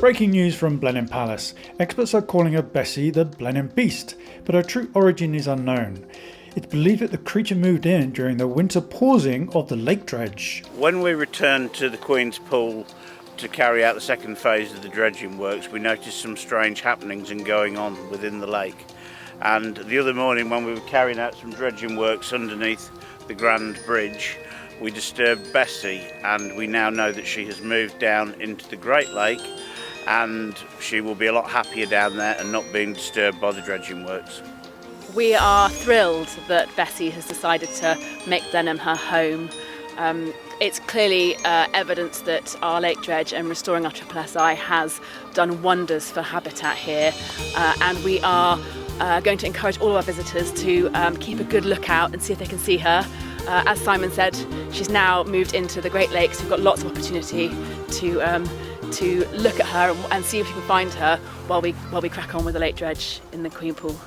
Breaking news from Blenheim Palace. Experts are calling her Bessie the Blenheim Beast, but her true origin is unknown. It's believed that the creature moved in during the winter pausing of the Lake Dredge. When we returned to the Queen's Pool to carry out the second phase of the dredging works, we noticed some strange happenings and going on within the lake. And the other morning, when we were carrying out some dredging works underneath the Grand Bridge, we disturbed Bessie, and we now know that she has moved down into the Great Lake, and she will be a lot happier down there and not being disturbed by the dredging works. We are thrilled that Bessie has decided to make Blenheim her home. It's clearly evidence that our lake dredge and restoring our SSSI has done wonders for habitat here, and we are going to encourage all of our visitors to keep a good lookout and see if they can see her. As Simon said, she's now moved into the Great Lakes. We've got lots of opportunity to look at her and see if we can find her while we crack on with the lake dredge in the Queen Pool.